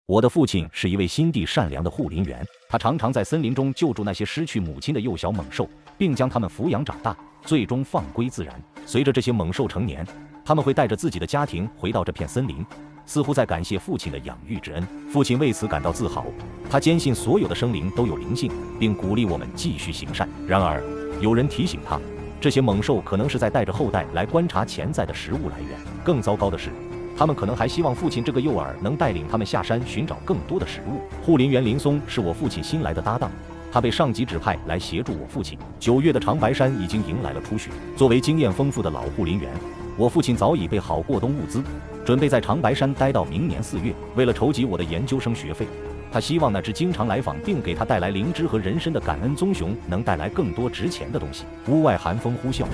我的父亲是一位心地善良的护林员，他常常在森林中救助那些失去母亲的幼小猛兽，并将它们抚养长大，最终放归自然。随着这些猛兽成年，他们会带着自己的家庭回到这片森林，似乎在感谢父亲的养育之恩。父亲为此感到自豪，他坚信所有的生灵都有灵性，并鼓励我们继续行善。然而，有人提醒他，这些猛兽可能是在带着后代来观察潜在的食物来源。更糟糕的是，他们可能还希望父亲这个诱饵能带领他们下山寻找更多的食物。护林员林松是我父亲新来的搭档，他被上级指派来协助我父亲。9月的长白山已经迎来了初雪，作为经验丰富的老护林员，我父亲早已备好过冬物资，准备在长白山待到明年4月。为了筹集我的研究生学费，他希望那只经常来访并给他带来灵芝和人参的感恩棕熊能带来更多值钱的东西。屋外寒风呼啸，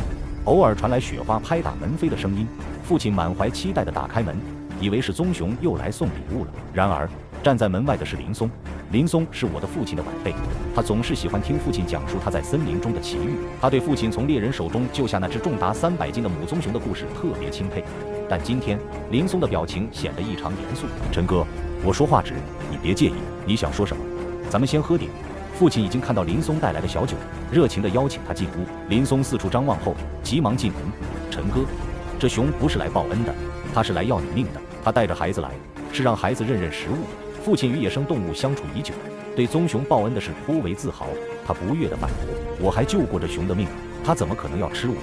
偶尔传来雪花拍打门扉的声音。父亲满怀期待地打开门，以为是棕熊又来送礼物了。然而，站在门外的是林松。林松是我的父亲的晚辈，他总是喜欢听父亲讲述他在森林中的奇遇。他对父亲从猎人手中救下那只重达300斤的母棕熊的故事特别钦佩。但今天，林松的表情显得异常严肃。陈哥，我说话直，你别介意。你想说什么？咱们先喝点。父亲已经看到林松带来的小酒，热情地邀请他进屋。林松四处张望后，急忙进门。陈哥，这熊不是来报恩的，他是来要你命的。他带着孩子来，是让孩子认认食物。父亲与野生动物相处已久，对棕熊报恩的事颇为自豪。他不悦地反驳：“我还救过这熊的命，他怎么可能要吃我？”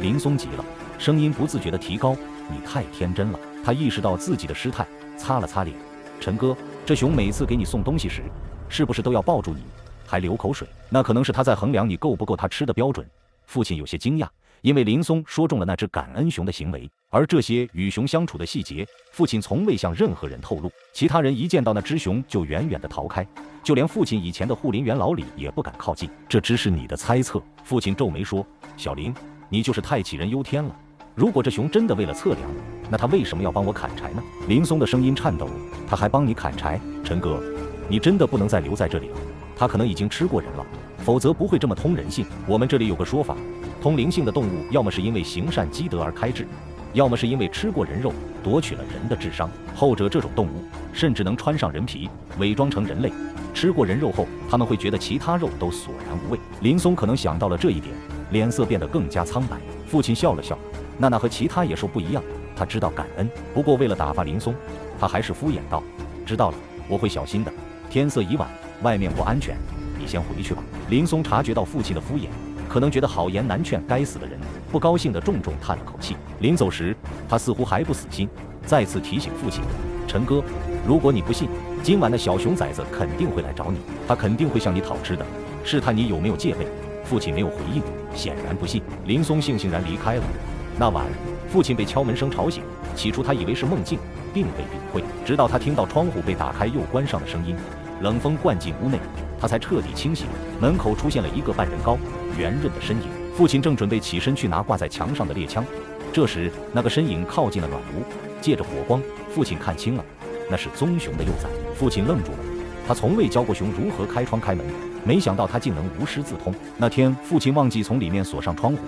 林松急了，声音不自觉地提高：“你太天真了。”他意识到自己的失态，擦了擦脸：“陈哥，这熊每次给你送东西时，是不是都要抱住你，还流口水？那可能是他在衡量你够不够他吃的标准。”父亲有些惊讶，因为林松说中了那只感恩熊的行为，而这些与熊相处的细节，父亲从未向任何人透露。其他人一见到那只熊就远远地逃开，就连父亲以前的护林员老李也不敢靠近。这只是你的猜测。父亲皱眉说：“小林，你就是太杞人忧天了。如果这熊真的为了测量，那他为什么要帮我砍柴呢？”林松的声音颤抖：“他还帮你砍柴？陈哥，你真的不能再留在这里了。他可能已经吃过人了，否则不会这么通人性。我们这里有个说法，通灵性的动物要么是因为行善积德而开智，要么是因为吃过人肉夺取了人的智商。后者这种动物甚至能穿上人皮，伪装成人类。吃过人肉后，他们会觉得其他肉都索然无味。”林松可能想到了这一点，脸色变得更加苍白。父亲笑了笑：“娜娜和其他野兽不一样，她知道感恩。”不过为了打发林松，他还是敷衍道：“知道了，我会小心的。天色已晚，外面不安全，你先回去吧。”林松察觉到父亲的敷衍，可能觉得好言难劝，该死的人，不高兴地重重叹了口气。临走时，他似乎还不死心，再次提醒父亲：“陈哥，如果你不信，今晚的小熊崽子肯定会来找你，他肯定会向你讨吃的，试探你有没有戒备。”父亲没有回应，显然不信。林松悻悻然离开了。那晚，父亲被敲门声吵醒，起初他以为是梦境，并未理会，直到他听到窗户被打开又关上的声音，冷风灌进屋内，他才彻底清醒。门口出现了一个半人高、圆润的身影。父亲正准备起身去拿挂在墙上的猎枪，这时那个身影靠近了暖炉，借着火光，父亲看清了，那是棕熊的幼崽。父亲愣住了，他从未教过熊如何开窗开门，没想到他竟能无师自通。那天父亲忘记从里面锁上窗户，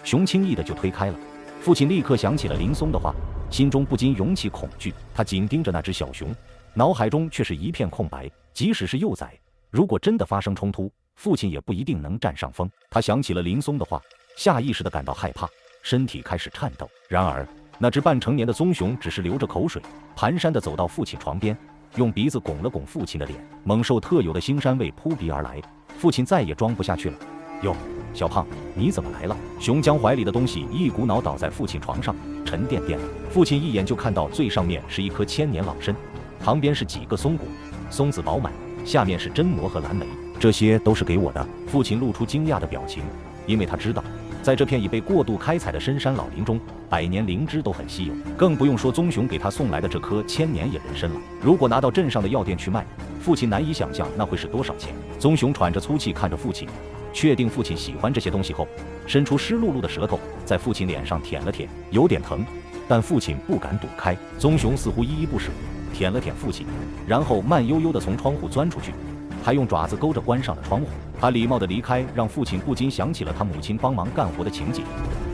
熊轻易的就推开了。父亲立刻想起了林松的话，心中不禁涌起恐惧。他紧盯着那只小熊，脑海中却是一片空白。即使是幼崽，如果真的发生冲突，父亲也不一定能占上风。他想起了林松的话，下意识地感到害怕，身体开始颤抖。然而那只半成年的棕熊只是流着口水，蹒跚地走到父亲床边，用鼻子拱了拱父亲的脸。猛兽特有的腥膻味扑鼻而来，父亲再也装不下去了：“哟，小胖，你怎么来了？”熊将怀里的东西一股脑倒在父亲床上，沉甸甸了。父亲一眼就看到最上面是一棵千年老参，旁边是几个松果，松子饱满，下面是榛蘑和蓝莓，这些都是给我的。父亲露出惊讶的表情，因为他知道，在这片已被过度开采的深山老林中，100年灵芝都很稀有，更不用说棕熊给他送来的这棵千年野人参了。如果拿到镇上的药店去卖，父亲难以想象那会是多少钱。棕熊喘着粗气看着父亲，确定父亲喜欢这些东西后，伸出湿漉漉的舌头在父亲脸上舔了舔，有点疼，但父亲不敢躲开。棕熊似乎依依不舍，舔了舔父亲，然后慢悠悠地从窗户钻出去，还用爪子勾着关上了窗户。他礼貌地离开，让父亲不禁想起了他母亲帮忙干活的情景。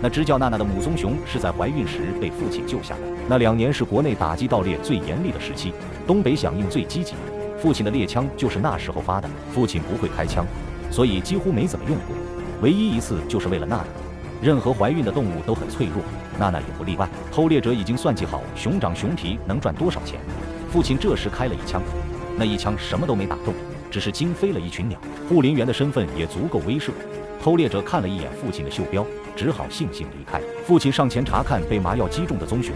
那只叫娜娜的母棕熊是在怀孕时被父亲救下的。那2年是国内打击盗猎最严厉的时期，东北响应最积极，父亲的猎枪就是那时候发的。父亲不会开枪，所以几乎没怎么用过，唯一一次就是为了娜娜。任何怀孕的动物都很脆弱，娜娜也不例外。偷猎者已经算计好熊掌熊皮能赚多少钱，父亲这时开了一枪，那一枪什么都没打中，只是惊飞了一群鸟。护林员的身份也足够威慑。偷猎者看了一眼父亲的袖标，只好悻悻离开。父亲上前查看被麻药击中的棕熊，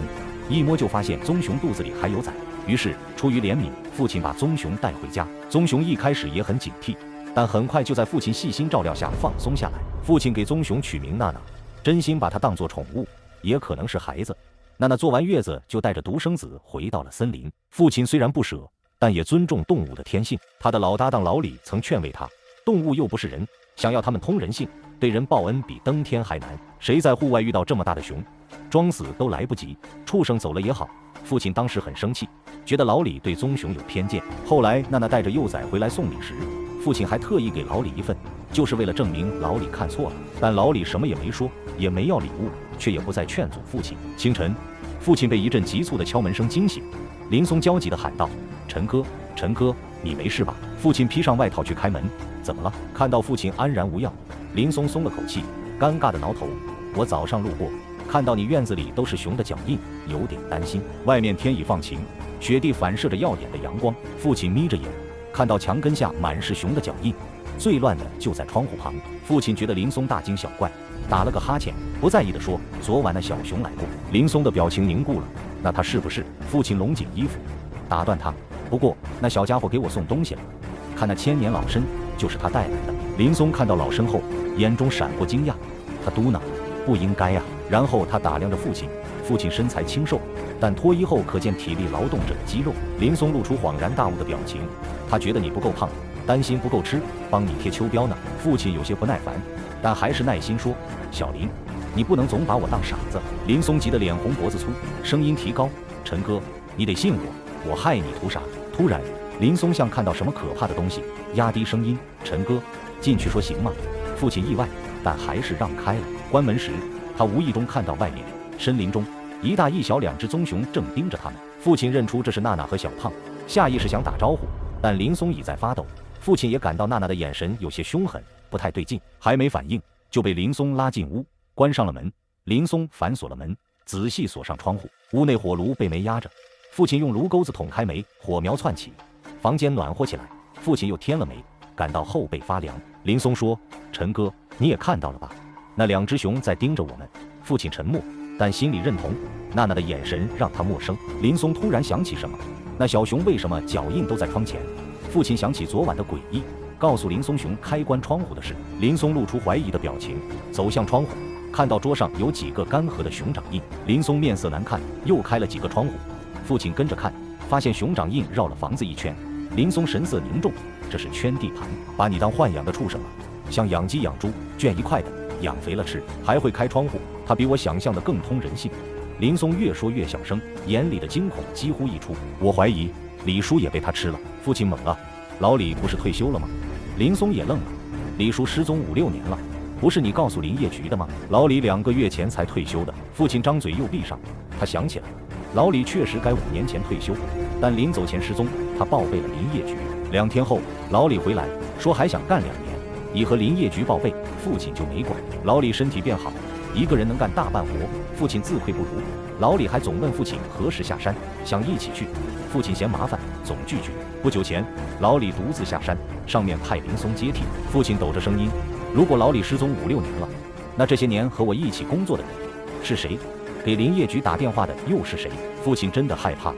一摸就发现棕熊肚子里还有崽，于是出于怜悯，父亲把棕熊带回家。棕熊一开始也很警惕，但很快就在父亲细心照料下放松下来。父亲给棕熊取名娜娜，真心把它当作宠物，也可能是孩子。娜娜坐完月子就带着独生子回到了森林。父亲虽然不舍，但也尊重动物的天性。他的老搭档老李曾劝慰他，动物又不是人，想要他们通人性，对人报恩比登天还难。谁在户外遇到这么大的熊，装死都来不及，畜生走了也好。父亲当时很生气，觉得老李对棕熊有偏见。后来娜娜带着幼崽回来送礼时，父亲还特意给老李一份，就是为了证明老李看错了。但老李什么也没说，也没要礼物，却也不再劝阻父亲。清晨，父亲被一阵急促的敲门声惊醒，林松焦急地喊道：“陈哥，陈哥，你没事吧？”父亲披上外套去开门，怎么了？看到父亲安然无恙，林松松了口气，尴尬地挠头：“我早上路过，看到你院子里都是熊的脚印，有点担心。”外面天已放晴，雪地反射着耀眼的阳光。父亲眯着眼，看到墙根下满是熊的脚印，最乱的就在窗户旁。父亲觉得林松大惊小怪，打了个哈欠，不在意地说：“昨晚那小熊来过。”林松的表情凝固了。那他是不是？父亲拢紧衣服，打断他：“不过那小家伙给我送东西了，看那千年老参就是他带来的。”林松看到老参后，眼中闪过惊讶，他嘟囔：“不应该呀。”然后他打量着父亲，父亲身材清瘦，但脱衣后可见体力劳动者的肌肉。林松露出恍然大悟的表情，他觉得你不够胖，担心不够吃，帮你贴秋膘呢。父亲有些不耐烦，但还是耐心说：“小林，你不能总把我当傻子。”林松急得脸红脖子粗，声音提高：“陈哥，你得信我，我害你图啥？”突然，林松像看到什么可怕的东西，压低声音：“陈哥，进去说行吗？”父亲意外，但还是让开了。关门时，他无意中看到外面森林中一大一小2只棕熊正盯着他们。父亲认出这是娜娜和小胖，下意识想打招呼，但林松已在发抖。父亲也感到娜娜的眼神有些凶狠，不太对劲，还没反应就被林松拉进屋，关上了门。林松反锁了门，仔细锁上窗户。屋内火炉被煤压着，父亲用炉钩子捅开煤，火苗窜起，房间暖和起来。父亲又添了煤，感到后背发凉。林松说：“陈哥，你也看到了吧？那2只熊在盯着我们。”父亲沉默，但心里认同。娜娜的眼神让他陌生。林松突然想起什么，那小熊为什么脚印都在窗前？父亲想起昨晚的诡异，告诉林松熊开关窗户的事。林松露出怀疑的表情，走向窗户，看到桌上有几个干涸的熊掌印。林松面色难看，又开了几个窗户。父亲跟着看，发现熊掌印绕了房子一圈。林松神色凝重：“这是圈地盘，把你当豢养的畜生了，像养鸡养猪，圈一块的，养肥了吃，还会开窗户。他比我想象的更通人性。”林松越说越小声，眼里的惊恐几乎溢出：“我怀疑李叔也被他吃了。”父亲懵了：“老李不是退休了吗？”林松也愣了：“李叔失踪5、6年了，不是你告诉林业局的吗？”老李2个月前才退休的。父亲张嘴又闭上，他想起来，老李确实该5年前退休，但临走前失踪，他报备了林业局。2天后，老李回来说还想干2年，已和林业局报备，父亲就没管。老李身体变好，一个人能干大半活，父亲自愧不如。老李还总问父亲何时下山，想一起去，父亲嫌麻烦，总拒绝。不久前，老李独自下山，上面派林松接替。父亲抖着声音：“如果老李失踪5、6年了，那这些年和我一起工作的人是谁？给林业局打电话的又是谁？”父亲真的害怕了。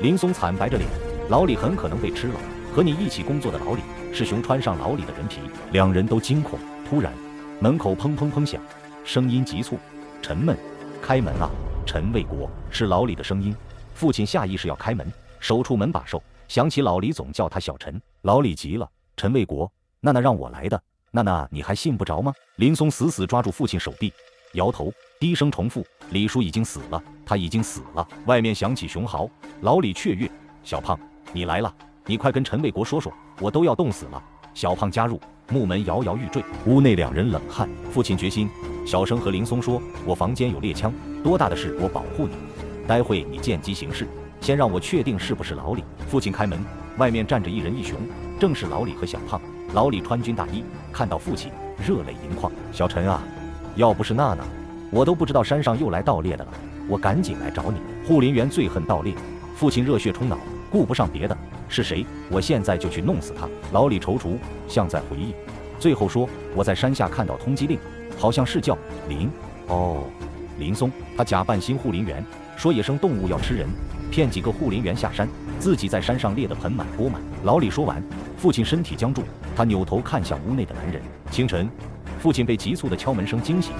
林松惨白着脸：“老李很可能被吃了，和你一起工作的老李是熊穿上老李的人皮。”2人都惊恐。突然，门口砰砰砰响，声音急促、沉闷：“开门啊！陈卫国！”是老李的声音。父亲下意识要开门，手触门把手，想起老李总叫他小陈。老李急了：“陈卫国，娜娜让我来的。娜娜，你还信不着吗？”林松死死抓住父亲手臂，摇头，低声重复：“李叔已经死了，他已经死了。”外面响起熊嚎，老李雀跃：“小胖，你来了。”你快跟陈卫国说说，我都要冻死了。小胖加入，木门摇摇欲坠，屋内两人冷汗。父亲决心，小声和林松说：“我房间有猎枪，多大的事我保护你，待会你见机行事。先让我确定是不是老李。”父亲开门，外面站着一人一熊，正是老李和小胖。老李穿军大衣，看到父亲，热泪盈眶。小陈啊，要不是娜娜，我都不知道山上又来盗猎的了。我赶紧来找你。护林员最恨盗猎，父亲热血冲脑，顾不上别的，是谁？我现在就去弄死他。老李踌躇，像在回忆，最后说：“我在山下看到通缉令，好像是叫林松。他假扮新护林员，说野生动物要吃人，骗几个护林员下山，自己在山上猎得盆满钵满。”老李说完，父亲身体僵住，他扭头看向屋内的男人。清晨，父亲被急促的敲门声惊醒，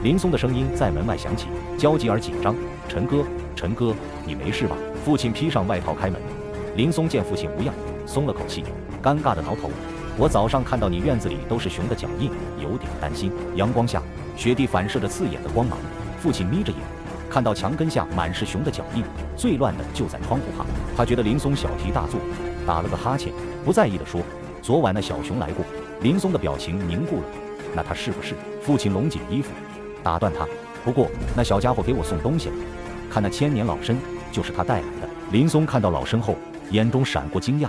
林松的声音在门外响起，焦急而紧张：“陈哥，你没事吧？”父亲披上外套开门。林松见父亲无恙，松了口气，尴尬的挠头：“我早上看到你院子里都是熊的脚印，有点担心。”阳光下，雪地反射着刺眼的光芒。父亲眯着眼，看到墙根下满是熊的脚印，最乱的就在窗户旁。他觉得林松小题大做，打了个哈欠，不在意地说：“昨晚那小熊来过。”林松的表情凝固了。那他是不是？父亲拢紧衣服，打断他：“不过那小家伙给我送东西了，看那千年老参就是他带来的。”林松看到老参后，眼中闪过惊讶，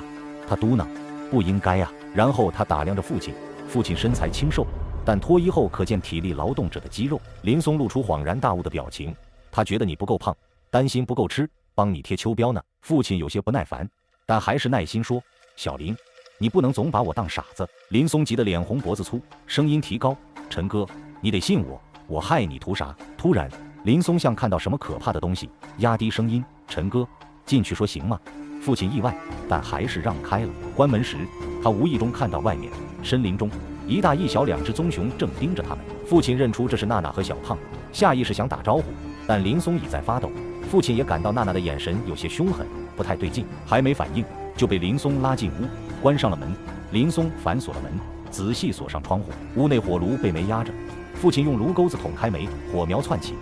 他嘟囔：“不应该啊。”然后他打量着父亲，父亲身材清瘦，但脱衣后可见体力劳动者的肌肉。林松露出恍然大悟的表情，他觉得你不够胖，担心不够吃，帮你贴秋膘呢。父亲有些不耐烦，但还是耐心说：“小林，你不能总把我当傻子。”林松急得脸红脖子粗，声音提高：“陈哥，你得信我，我害你图啥？”突然，林松像看到什么可怕的东西，压低声音：“陈哥，进去说行吗？”父亲意外，但还是让开了。关门时，他无意中看到外面森林中一大一小两只棕熊正盯着他们。父亲认出这是娜娜和小胖，下意识想打招呼，但林松已在发抖。父亲也感到娜娜的眼神有些凶狠，不太对劲，还没反应就被林松拉进屋，关上了门。林松反锁了门，仔细锁上窗户。屋内火炉被煤压着，父亲用炉钩子捅开煤，火苗窜起，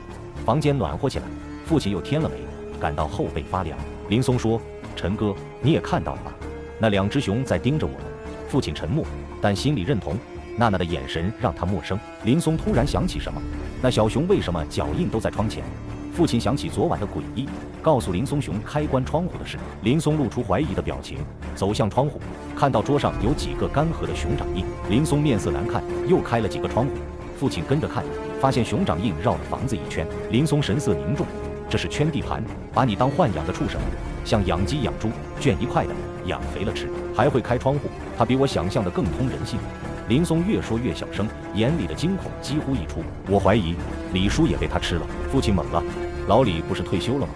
房间暖和起来。父亲又添了煤，感到后背发凉。林松说：“陈哥，你也看到了吧？那两只熊在盯着我们。”父亲沉默，但心里认同。娜娜的眼神让他陌生。林松突然想起什么，那小熊为什么脚印都在窗前？父亲想起昨晚的诡异，告诉林松熊开关窗户的事。林松露出怀疑的表情，走向窗户，看到桌上有几个干涸的熊掌印。林松面色难看，又开了几个窗户。父亲跟着看，发现熊掌印绕了房子一圈。林松神色凝重：“这是圈地盘，把你当豢养的畜生，像养鸡养猪，圈一块的，养肥了吃，还会开窗户。他比我想象的更通人性。”林松越说越小声，眼里的惊恐几乎溢出：“我怀疑李叔也被他吃了。”父亲懵了：“老李不是退休了吗？”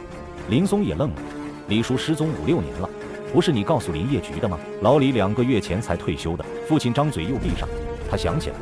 林松也愣了：“李叔失踪5、6年了，不是你告诉林业局的吗？”老李2个月前才退休的。父亲张嘴又闭上，他想起来，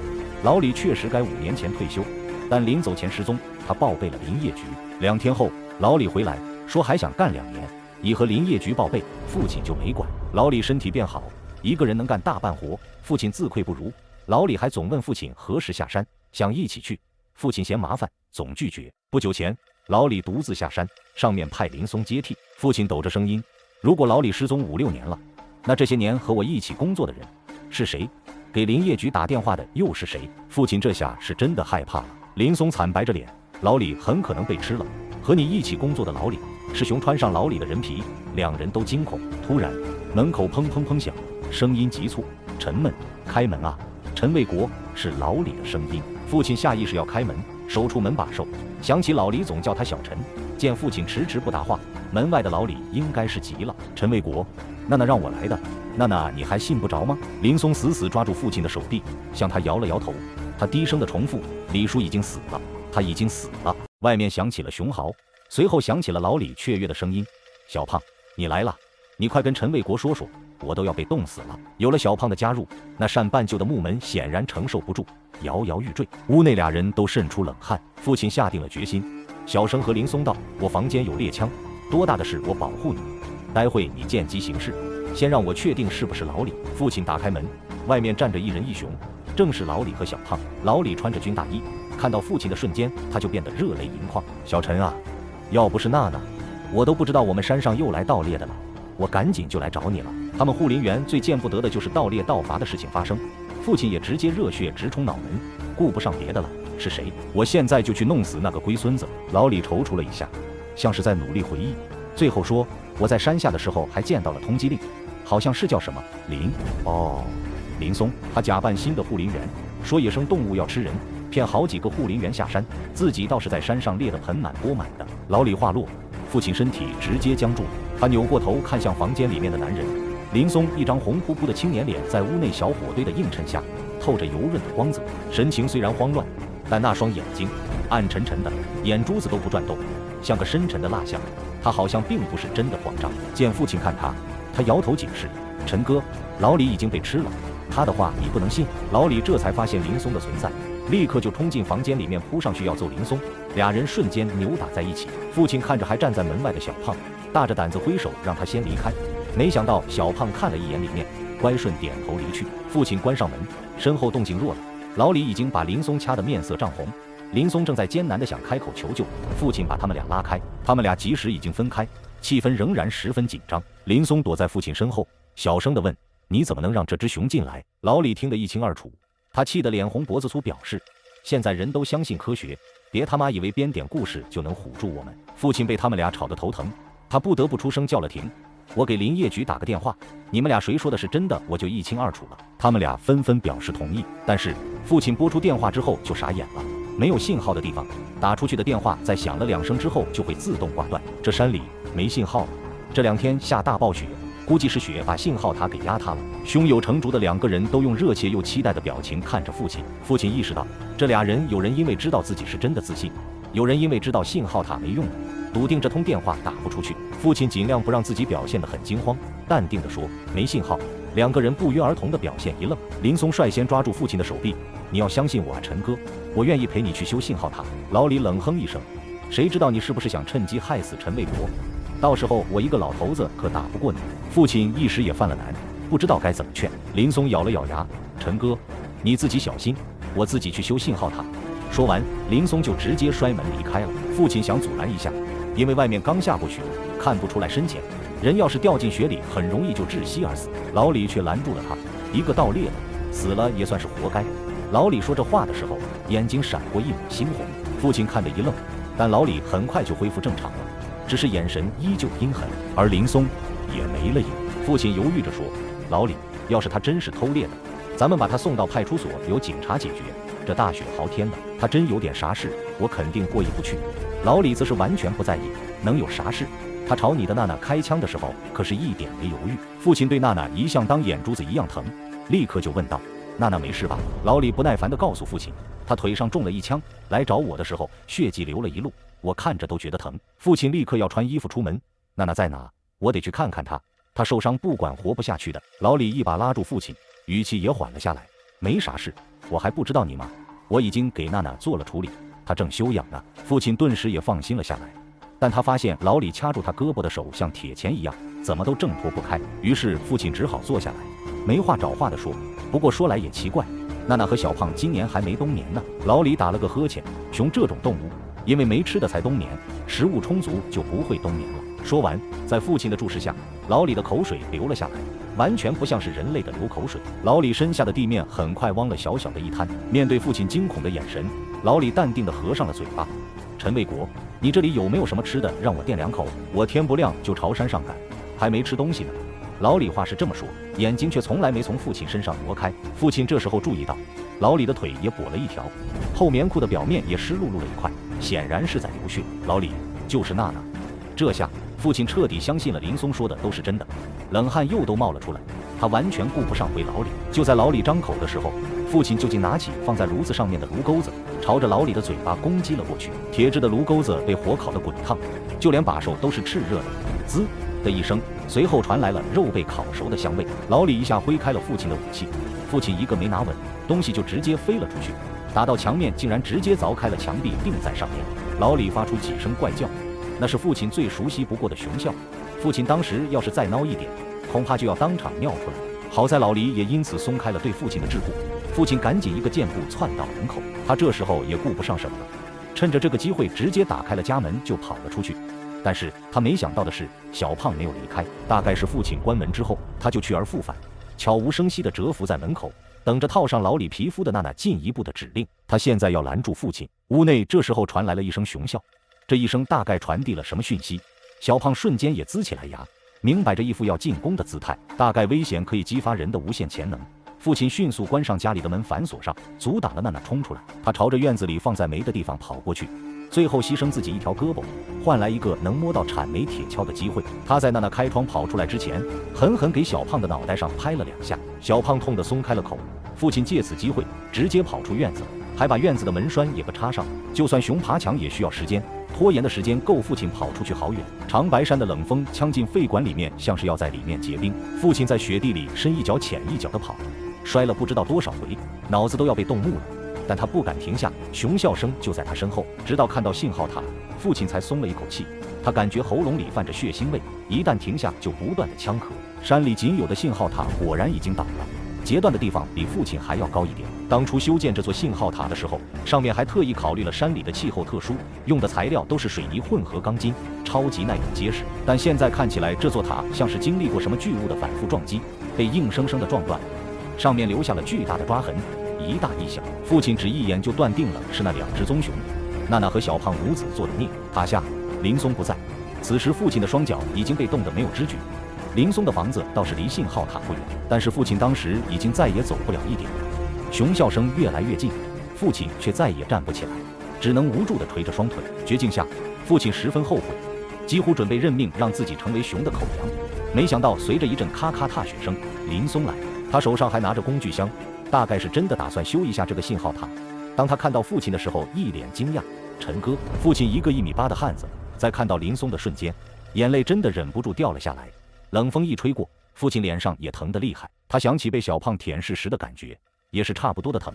老李确实该5年前退休，但临走前失踪，他报备了林业局。2天后，老李回来说还想干2年，已和林业局报备，父亲就没管。老李身体变好，一个人能干大半活，父亲自愧不如。老李还总问父亲何时下山，想一起去，父亲嫌麻烦，总拒绝。不久前，老李独自下山，上面派林松接替。父亲抖着声音：“如果老李失踪5、6年了，那这些年和我一起工作的人是谁？给林业局打电话的又是谁？”父亲这下是真的害怕了。林松惨白着脸：“老李很可能被吃了，和你一起工作的老李是熊穿上老李的人皮。”2人都惊恐。突然，门口砰砰砰响，声音急促、沉闷：“开门啊！”陈卫国，是老李的声音。父亲下意识要开门，手出门把手，想起老李总叫他小陈。见父亲迟迟不答话，门外的老李应该是急了：“陈卫国，娜娜让我来的。娜娜，你还信不着吗？”林松死死抓住父亲的手臂，向他摇了摇头。他低声的重复：“李叔已经死了，他已经死了。”外面响起了熊嚎，随后响起了老李雀跃的声音：“小胖，你来了，你快跟陈卫国说说，我都要被冻死了。”有了小胖的加入，那扇半旧的木门显然承受不住，摇摇欲坠。屋内2人都渗出冷汗。父亲下定了决心，小声和林松道：“我房间有猎枪，多大的事我保护你，待会你见机行事。先让我确定是不是老李。”父亲打开门，外面站着一人一熊，正是老李和小胖。老李穿着军大衣，看到父亲的瞬间，他就变得热泪盈眶：“小陈啊，要不是娜娜，我都不知道我们山上又来盗猎的了。我赶紧就来找你了。”他们护林员最见不得的就是盗猎盗伐的事情发生。父亲也直接热血直冲脑门，顾不上别的了，是谁？我现在就去弄死那个龟孙子。老李踌躇了一下，像是在努力回忆，最后说：我在山下的时候还见到了通缉令，好像是叫什么林。哦，林松。他假扮新的护林员，说野生动物要吃人，骗好几个护林员下山，自己倒是在山上猎得盆满钵满的。老李话落，父亲身体直接僵住了，他扭过头看向房间里面的男人。林松一张红扑扑的青年脸在屋内小火堆的映衬下透着油润的光泽，神情虽然慌乱，但那双眼睛暗沉沉的，眼珠子都不转动，像个深沉的蜡像。他好像并不是真的慌张。见父亲看他摇头警示：陈哥，老李已经被吃了，他的话你不能信。老李这才发现林松的存在，立刻就冲进房间里面扑上去要揍林松，俩人瞬间扭打在一起。父亲看着还站在门外的小胖，大着胆子挥手让他先离开，没想到小胖看了一眼里面，乖顺点头离去。父亲关上门，身后动静弱了，老李已经把林松掐得面色涨红，林松正在艰难地想开口求救，父亲把他们俩拉开，他们俩即使已经分开，气氛仍然十分紧张。林松躲在父亲身后，小声地问：你怎么能让这只熊进来？老李听得一清二楚，他气得脸红脖子粗，表示现在人都相信科学，别他妈以为编点故事就能唬住我们。父亲被他们俩吵得头疼，他不得不出声叫了停。我给林业局打个电话，你们俩谁说的是真的，我就一清二楚了。他们俩纷纷表示同意，但是父亲拨出电话之后就傻眼了，没有信号的地方，打出去的电话在响了2声之后就会自动挂断，这山里没信号了。这2天下大暴雪，估计是雪把信号塔给压塌了。胸有成竹的2个人都用热切又期待的表情看着父亲。父亲意识到，这俩人有人因为知道自己是真的自信，有人因为知道信号塔没用了，笃定这通电话打不出去。父亲尽量不让自己表现得很惊慌，淡定地说：没信号。2个人不约而同地表现一愣。林松率先抓住父亲的手臂：你要相信我啊，陈哥，我愿意陪你去修信号塔。老李冷哼一声：谁知道你是不是想趁机害死陈卫国？到时候我一个老头子可打不过你。父亲一时也犯了难，不知道该怎么劝。林松咬了咬牙：陈哥，你自己小心，我自己去修信号塔。说完，林松就直接摔门离开了。父亲想阻拦一下，因为外面刚下过雪，看不出来深浅，人要是掉进雪里很容易就窒息而死。老李却拦住了他：一个盗猎的，死了也算是活该。老李说这话的时候，眼睛闪过一抹猩红。父亲看得一愣，但老李很快就恢复正常了，只是眼神依旧阴狠，而林松也没了影。父亲犹豫着说：老李，要是他真是偷猎的，咱们把他送到派出所，由警察解决。这大雪豪天的，他真有点啥事，我肯定过意不去。老李则是完全不在意，能有啥事？他朝你的娜娜开枪的时候，可是一点没犹豫。父亲对娜娜一向当眼珠子一样疼，立刻就问道：娜娜没事吧？老李不耐烦地告诉父亲，他腿上中了一枪，来找我的时候血迹流了一路，我看着都觉得疼。父亲立刻要穿衣服出门：娜娜在哪？我得去看看她，她受伤不管活不下去的。老李一把拉住父亲，语气也缓了下来：没啥事，我还不知道你吗？我已经给娜娜做了处理，她正休养呢。父亲顿时也放心了下来，但他发现老李掐住他胳膊的手像铁钳一样，怎么都挣脱不开。于是父亲只好坐下来，没话找话地说：不过说来也奇怪，娜娜和小胖今年还没冬眠呢。老李打了个呵欠：熊这种动物，因为没吃的才冬眠，食物充足就不会冬眠了。说完，在父亲的注视下，老李的口水流了下来，完全不像是人类的流口水。老李身下的地面很快汪了小小的一滩。面对父亲惊恐的眼神，老李淡定地合上了嘴巴：陈卫国，你这里有没有什么吃的，让我垫2口？我天不亮就朝山上赶，还没吃东西呢。老李话是这么说，眼睛却从来没从父亲身上挪开。父亲这时候注意到，老李的腿也跛了一条，后棉裤的表面也湿漉漉了一块，显然是在流血。老李，就是娜娜。这下父亲彻底相信了林松说的都是真的，冷汗又都冒了出来，他完全顾不上回老李。就在老李张口的时候，父亲就竟拿起放在炉子上面的炉钩子，朝着老李的嘴巴攻击了过去。铁质的炉钩子被火烤得滚烫，就连把手都是炽热的。滋的一声，随后传来了肉被烤熟的香味。老李一下挥开了父亲的武器，父亲一个没拿稳，东西就直接飞了出去，打到墙面，竟然直接凿开了墙壁，钉在上面。老李发出几声怪叫，那是父亲最熟悉不过的熊笑。父亲当时要是再孬一点，恐怕就要当场尿出来。好在老李也因此松开了对父亲的桎梏，父亲赶紧一个箭步窜到门口。他这时候也顾不上什么了，趁着这个机会直接打开了家门就跑了出去。但是他没想到的是，小胖没有离开，大概是父亲关门之后，他就去而复返，悄无声息地蛰伏在门口，等着套上老李皮肤的娜娜进一步的指令。他现在要拦住父亲。屋内这时候传来了一声熊笑，这一声大概传递了什么讯息？小胖瞬间也呲起来牙，明摆着一副要进攻的姿态，大概危险可以激发人的无限潜能。父亲迅速关上家里的门，反锁上，阻挡了娜娜冲出来。他朝着院子里放在煤的地方跑过去，最后牺牲自己一条胳膊，换来一个能摸到铲煤铁锹的机会。他在娜娜开窗跑出来之前，狠狠给小胖的脑袋上拍了2下，小胖痛得松开了口。父亲借此机会直接跑出院子，还把院子的门栓也不插上。就算熊爬墙也需要时间，拖延的时间够父亲跑出去好远。长白山的冷风呛进肺管里面，像是要在里面结冰。父亲在雪地里深一脚浅一脚的跑，摔了不知道多少回，脑子都要被冻木了，但他不敢停下，熊笑声就在他身后。直到看到信号塔，父亲才松了一口气。他感觉喉咙里泛着血腥味，一旦停下就不断的呛咳。山里仅有的信号塔果然已经倒了，截断的地方比父亲还要高一点。当初修建这座信号塔的时候，上面还特意考虑了山里的气候特殊，用的材料都是水泥混合钢筋，超级耐用结实。但现在看起来，这座塔像是经历过什么巨物的反复撞击，被硬生生的撞断，上面留下了巨大的抓痕，一大一小。父亲只一眼就断定了是那2只棕熊，娜娜和小胖母子做的孽。塔下，林松不在，此时父亲的双脚已经被冻得没有知觉。林松的房子倒是离信号塔不远，但是父亲当时已经再也走不了一点。熊笑声越来越近，父亲却再也站不起来，只能无助地捶着双腿。绝境下，父亲十分后悔，几乎准备认命，让自己成为熊的口粮。没想到随着一阵咔咔踏雪声，林松来了，他手上还拿着工具箱，大概是真的打算修一下这个信号塔。当他看到父亲的时候，一脸惊讶。陈哥，父亲一个1.8米的汉子，在看到林松的瞬间，眼泪真的忍不住掉了下来。冷风一吹过，父亲脸上也疼得厉害。他想起被小胖舔舐时的感觉，也是差不多的疼。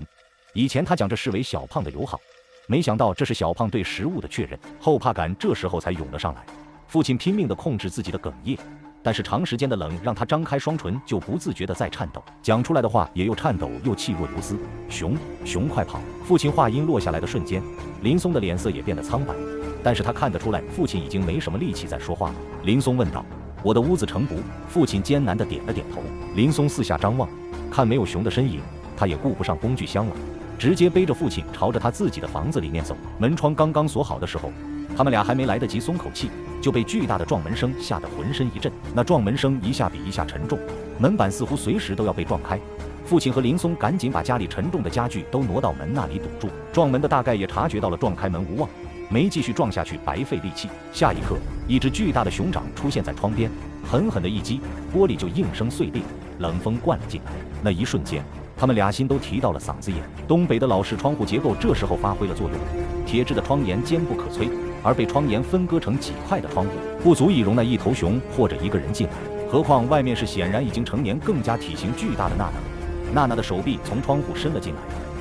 以前他将这视为小胖的友好，没想到这是小胖对食物的确认，后怕感这时候才涌了上来。父亲拼命地控制自己的哽咽，但是长时间的冷让他张开双唇就不自觉地在颤抖，讲出来的话也又颤抖又气若游丝。熊快跑！父亲话音落下来的瞬间，林松的脸色也变得苍白，但是他看得出来父亲已经没什么力气再说话了。林松问道：我的屋子成不？父亲艰难地点了点头。林松四下张望，看没有熊的身影，他也顾不上工具箱了，直接背着父亲朝着他自己的房子里面走。门窗刚刚锁好的时候，他们俩还没来得及松口气，就被巨大的撞门声吓得浑身一震。那撞门声一下比一下沉重，门板似乎随时都要被撞开。父亲和林松赶紧把家里沉重的家具都挪到门那里堵住。撞门的大概也察觉到了撞开门无望，没继续撞下去，白费力气。下一刻，一只巨大的熊掌出现在窗边，狠狠的一击，玻璃就应声碎裂，冷风灌了进来。那一瞬间，他们俩心都提到了嗓子眼。东北的老式窗户结构这时候发挥了作用，铁质的窗沿坚不可摧，而被窗沿分割成几块的窗户，不足以容纳一头熊或者一个人进来。何况外面是显然已经成年、更加体型巨大的娜娜。娜娜的手臂从窗户伸了进来，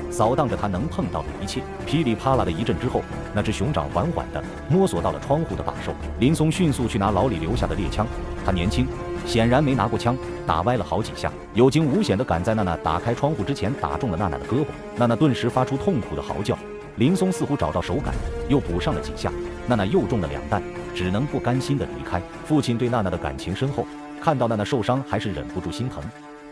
扫荡着她能碰到的一切。噼里啪啦的一阵之后，那只熊掌缓缓地摸索到了窗户的把手。林松迅速去拿老李留下的猎枪，他年轻，显然没拿过枪，打歪了好几下，有惊无险地赶在娜娜打开窗户之前打中了娜娜的胳膊。娜娜顿时发出痛苦的嚎叫。林松似乎找到手感，又补上了几下，娜娜又中了2弹，只能不甘心地离开。父亲对娜娜的感情深厚，看到娜娜受伤还是忍不住心疼，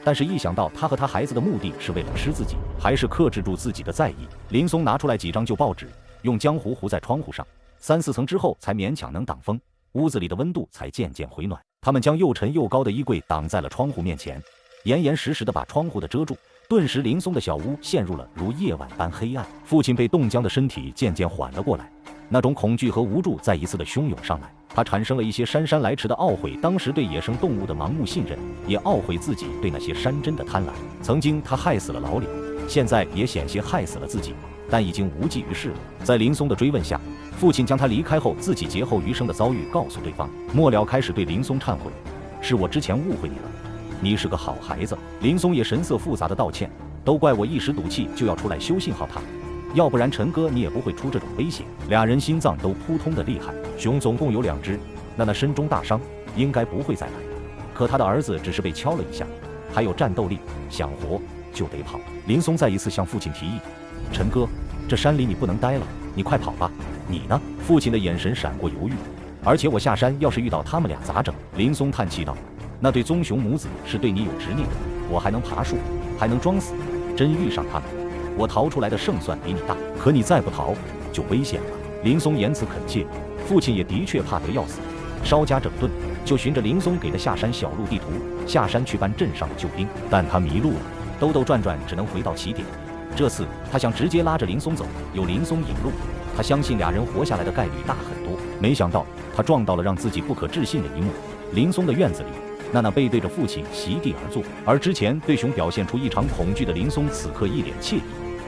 但是一想到他和他孩子的目的是为了吃自己，还是克制住自己的在意。林松拿出来几张旧报纸，用浆糊糊在窗户上，3、4层之后才勉强能挡风，屋子里的温度才渐渐回暖。他们将又沉又高的衣柜挡在了窗户面前，严严实实地把窗户的遮住。顿时林松的小屋陷入了如夜晚般黑暗。父亲被冻僵的身体渐渐缓了过来，那种恐惧和无助再一次的汹涌上来，他产生了一些姗姗来迟的懊悔，当时对野生动物的盲目信任，也懊悔自己对那些山珍的贪婪。曾经他害死了老李，现在也险些害死了自己，但已经无济于事了。在林松的追问下，父亲将他离开后自己劫后余生的遭遇告诉对方，末了开始对林松忏悔：是我之前误会你了，你是个好孩子。林松也神色复杂的道歉，都怪我一时赌气就要出来修信号塔，要不然陈哥你也不会出这种危险。俩人心脏都扑通的厉害。熊总共有2只，娜娜身中大伤，应该不会再来，可他的儿子只是被敲了一下，还有战斗力，想活就得跑。林松再一次向父亲提议：陈哥，这山里你不能待了，你快跑吧。你呢？父亲的眼神闪过犹豫，而且我下山要是遇到他们俩咋整？林松叹气道：“那对棕熊母子是对你有执念，我还能爬树，还能装死，真遇上他们，我逃出来的胜算比你大。可你再不逃，就危险了。”林松言辞恳切，父亲也的确怕得要死。稍加整顿，就循着林松给的下山小路地图下山去搬镇上的救兵，但他迷路了，兜兜转转只能回到起点。这次他想直接拉着林松走，有林松引路，他相信俩人活下来的概率大很多。没想到他撞到了让自己不可置信的一幕：林松的院子里，娜娜背对着父亲席地而坐，而之前对熊表现出异常恐惧的林松此刻一脸惬意，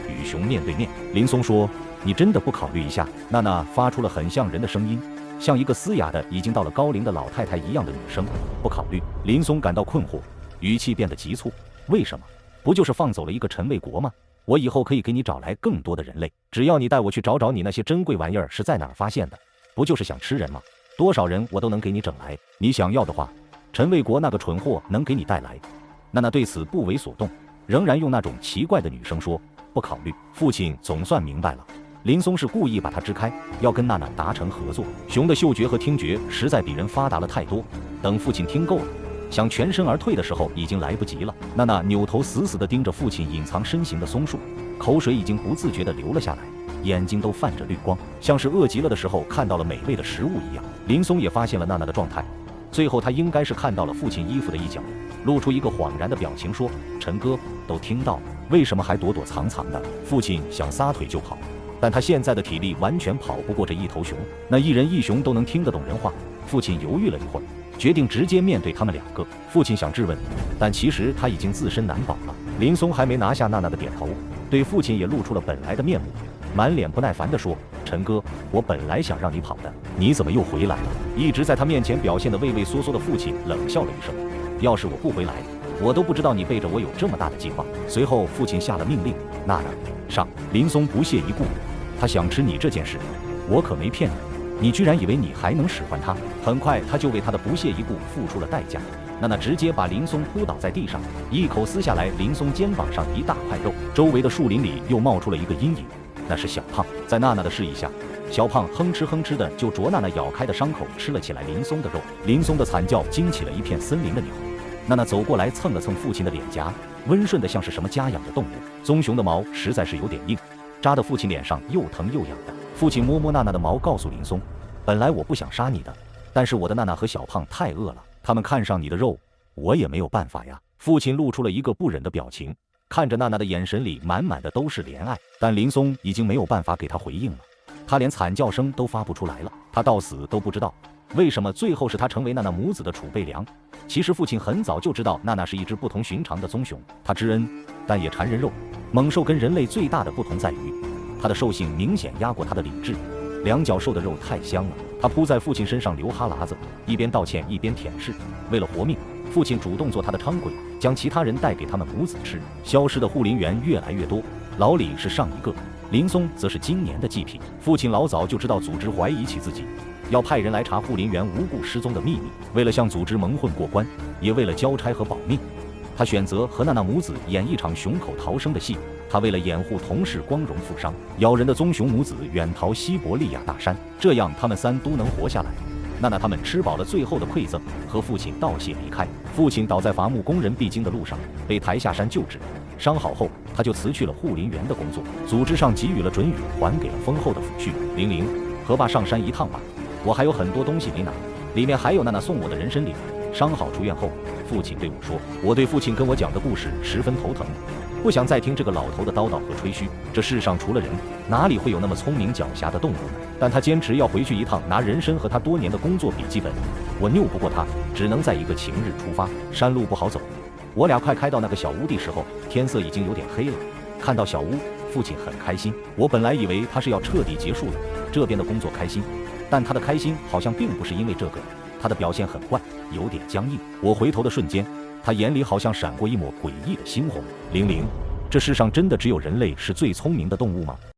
与熊面对面。林松说：“你真的不考虑一下？”娜娜发出了很像人的声音，像一个嘶哑的已经到了高龄的老太太一样的女生。不考虑。林松感到困惑，语气变得急促。为什么？不就是放走了一个陈卫国吗？我以后可以给你找来更多的人类，只要你带我去找找你那些珍贵玩意儿是在哪儿发现的。不就是想吃人吗？多少人我都能给你整来，你想要的话，陈卫国那个蠢货能给你带来。娜娜对此不为所动，仍然用那种奇怪的女声说：“不考虑。”父亲总算明白了，林松是故意把他支开，要跟娜娜达成合作。熊的嗅觉和听觉实在比人发达了太多，等父亲听够了，想全身而退的时候已经来不及了。娜娜扭头死死地盯着父亲隐藏身形的松树，口水已经不自觉地流了下来，眼睛都泛着绿光，像是饿极了的时候看到了美味的食物一样。林松也发现了娜娜的状态，最后他应该是看到了父亲衣服的一角，露出一个恍然的表情说：“陈哥，都听到了，为什么还躲躲藏藏的？”父亲想撒腿就跑，但他现在的体力完全跑不过这一头熊，那一人一熊都能听得懂人话。父亲犹豫了一会儿，决定直接面对他们两个。父亲想质问，但其实他已经自身难保了。林松还没拿下娜娜的点头，对父亲也露出了本来的面目，满脸不耐烦地说：“陈哥，我本来想让你跑的，你怎么又回来了？”一直在他面前表现得畏畏缩缩的父亲冷笑了一声：“要是我不回来，我都不知道你背着我有这么大的计划。”随后父亲下了命令：“娜娜，上！”林松不屑一顾：“他想吃你这件事，我可没骗你，你居然以为你还能使唤他？”很快他就为他的不屑一顾付出了代价。娜娜直接把林松扑倒在地上，一口撕下来林松肩膀上一大块肉。周围的树林里又冒出了一个阴影，那是小胖。在娜娜的示意下，小胖哼哧哼哧的就啄娜娜咬开的伤口吃了起来林松的肉。林松的惨叫惊起了一片森林的鸟。娜娜走过来蹭了蹭父亲的脸颊，温顺的像是什么家养的动物。棕熊的毛实在是有点硬，扎得父亲脸上又疼又痒的。父亲摸摸娜娜的毛，告诉林松：“本来我不想杀你的，但是我的娜娜和小胖太饿了，他们看上你的肉，我也没有办法呀。”父亲露出了一个不忍的表情，看着娜娜的眼神里满满的都是怜爱。但林松已经没有办法给他回应了，他连惨叫声都发不出来了。他到死都不知道为什么最后是他成为娜娜母子的储备粮。其实父亲很早就知道娜娜是一只不同寻常的棕熊，它知恩，但也馋人肉。猛兽跟人类最大的不同在于，它的兽性明显压过它的理智。两脚兽的肉太香了，它扑在父亲身上流哈喇子，一边道歉一边舔舐。为了活命，父亲主动做他的伥鬼，将其他人带给他们母子吃。消失的护林员越来越多，老李是上一个，林松则是今年的祭品。父亲老早就知道组织怀疑起自己，要派人来查护林员无故失踪的秘密。为了向组织蒙混过关，也为了交差和保命，他选择和娜娜母子演一场熊口逃生的戏。他为了掩护同事光荣负伤，咬人的棕熊母子远逃西伯利亚大山，这样他们三都能活下来。娜娜他们吃饱了最后的馈赠，和父亲道谢离开。父亲倒在伐木工人必经的路上，被抬下山救治。伤好后，他就辞去了护林员的工作。组织上给予了准予，还给了丰厚的抚恤。00，和爸上山一趟吧，我还有很多东西没拿，里面还有娜娜送我的人参饼。伤好出院后，父亲对我说，我对父亲跟我讲的故事十分头疼，不想再听这个老头的叨叨和吹嘘。这世上除了人，哪里会有那么聪明狡黠的动物呢？但他坚持要回去一趟，拿人参和他多年的工作笔记本。我拗不过他，只能在一个晴日出发。山路不好走，我俩快开到那个小屋的时候，天色已经有点黑了。看到小屋，父亲很开心。我本来以为他是要彻底结束了这边的工作开心，但他的开心好像并不是因为这个。他的表现很怪，有点僵硬。我回头的瞬间，他眼里好像闪过一抹诡异的猩红。00，这世上真的只有人类是最聪明的动物吗？